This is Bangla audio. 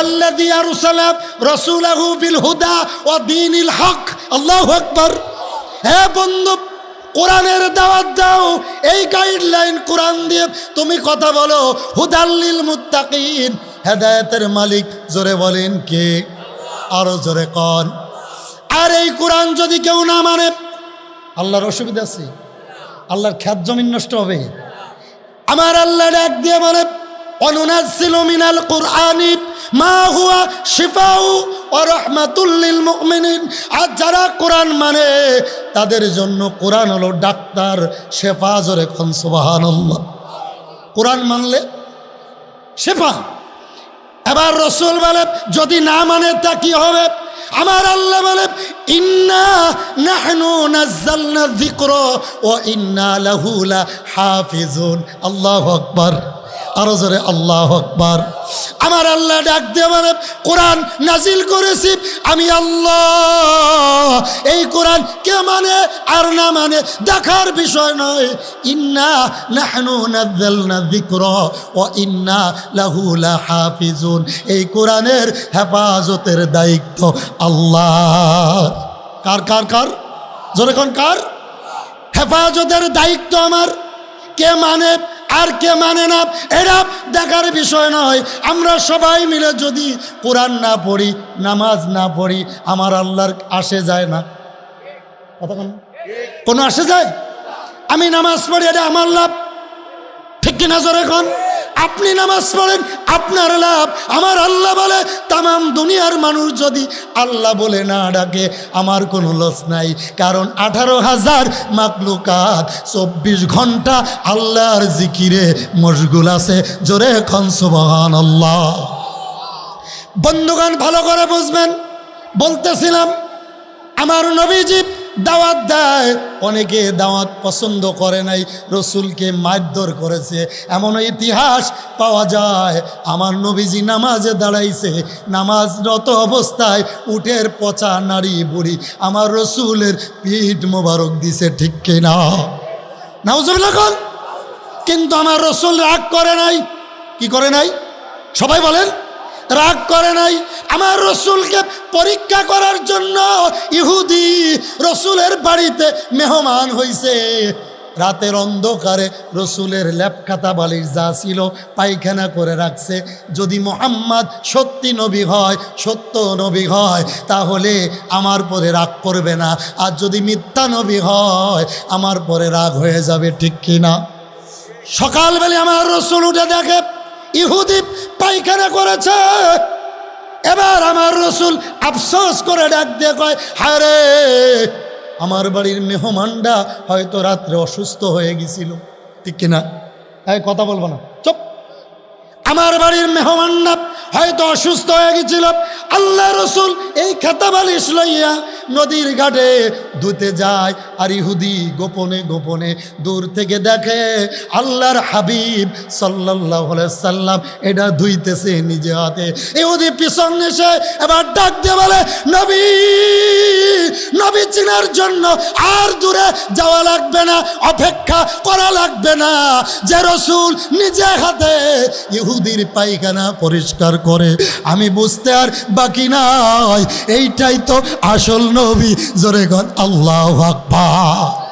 আল্লাযী আরসালা রাসূলাহু বিল হুদা ওয়া দীনিল হক। আল্লাহু আকবার। হে বন্ধু, কোরআনের দাওয়াত দাও, এই গাইডলাইন কোরআন দিয়ে তুমি কথা বলো। হুদাল্লিল মুত্তাকিন, হেদায়েতের মালিক জোরে বলেন কে? আরো জোরে কোন? আর এই কোরআন যদি কেউ না মানে আল্লাহর অসুবিধা আছে? আল্লাহর খ্যাত জমিন নষ্ট হবে? আমার আল্লাহ ডাক দিয়ে বলে অনুনাজ্জিলু মিনাল কুরআনি মা হুয়া শিফাউ ওয়া রাহমাতুল লিল মুমিনিন। আর যারা কোরআন মানে তাদের জন্য কোরআন হলো ডাক্তার, শেফা। জোরে কোন সুবহানাল্লাহ। কোরআন মানলে শেফা। এবার রাসূল বলে যদি না মানে তা কি হবে? আমার আল্লাহ বলে ইন্না নাহনু নাযালনা যিকরা ওয়া ইন্না লাহু লাহাফিজুন। আল্লাহু আকবার। আরো জোরে আল্লাহু আকবার। আমার আল্লাহ ডাক দিয়ে বলে কোরআন নাজিল করেছি আমি আল্লাহ। এই কোরআন কে মানে আর না মানে দেখার বিষয় নয়। ইন্না নাহনু নাযালনা যিকরা ওয়া ইন্না লাহু লাহাফিজুন। এই কোরআনের হেফাজতের দায়িত্ব আল্লাহ। কার কার কার? জোরে কোন কার? হেফাজতের দায়িত্ব আমার। কে মানে আর কে মানে না এটা দেখার বিষয় নয়। আমরা সবাই মিলে যদি কোরআন না পড়ি, নামাজ না পড়ি, আমার আল্লাহর আসে যায় না? কোনো আসে যায়? আমি নামাজ পড়ি, এটা আমার লাভ, ঠিক কিনা? জোরে কোন? আপনি নামাজ পড়েন, আপনার লাভ। আমার আল্লাহ বলে তামাম দুনিয়ার মানুষ যদি আল্লাহ বলে না ডাকে আমার কোনো লস নাই, কারণ 18,000 মাখলুকাত 24 ঘন্টা আল্লাহর জিকিরে মশগুল আছে। জোরে খান সুবহানাল্লাহ। বন্ধুগণ ভালো করে বুঝবেন, বলতেছিলাম আমার নবীজি দাওয়াত দেয়, অনেকে দাওয়াত পছন্দ করে নাই, রসুলকে মারধর করেছে। এমন ইতিহাস পাওয়া যায় আমার নবীজি নামাজে দাঁড়াইছে, নামাজরত অবস্থায় উটের পচা নারী বুড়ি আমার রসুলের পিঠ মোবারক দিছে, ঠিক কিনা? নাউজুবিল্লাহ। কিন্তু আমার রসুল রাগ করে নাই। কি করে নাই? সবাই বলেন। রাগ করে নাই। আমার রসুলকে পরীক্ষা করার জন্য ইহুদি রসুলের বাড়িতে মেহমান হইছে। রাতের অন্ধকারে রসুলের ল্যাপখাতা বালিশ যা ছিল পায়খানা করে রাখছে। যদি মুহাম্মদ সত্যি নবী হয়, সত্য নবী হয়, তাহলে আমার পরে রাগ করবে না। আর যদি মিথ্যা নবী হয় আমার পরে রাগ হয়ে যাবে, ঠিক কিনা? সকালবেলা আমার রসুল উঠে দেখে ইহুদি পায়খানা করেছে। এবার আমার রসুল আফসোস করে ডাক দিয়ে কয়, হায় রে, আমার বাড়ির মেহমানটা হয়তো রাত্রে অসুস্থ হয়ে গেছিল, ঠিক কিনা? হ্যাঁ, কথা বলবো না, চুপ। আমার বাড়ির মেহমানটা হয়তো অসুস্থ হয়ে গেছিল। আল্লাহ রসুল এই খাতা বালিশ লইয়া নদীর ঘাটে ধুতে যায়। আর ইহুদি গোপনে গোপনে দূর থেকে দেখে আল্লাহর হাবিব সাল্লাল্লাহু আলাইহি সাল্লাম এটা ধুইতেছে নিজে হাতে। ইহুদি পিছন এসে এবার ডাক দিয়ে বলে, নবী, নবী চিনার জন্য আর দূরে যাওয়া লাগবে না, অপেক্ষা করা লাগবে না, যে রসুল নিজে হাতে ইহুদির পায়খানা পরিষ্কার করে আমি বুঝতে আর বাকি নাই। এইটাই তো আসল নবী। জোরে গণ আল্লাহু আকবার।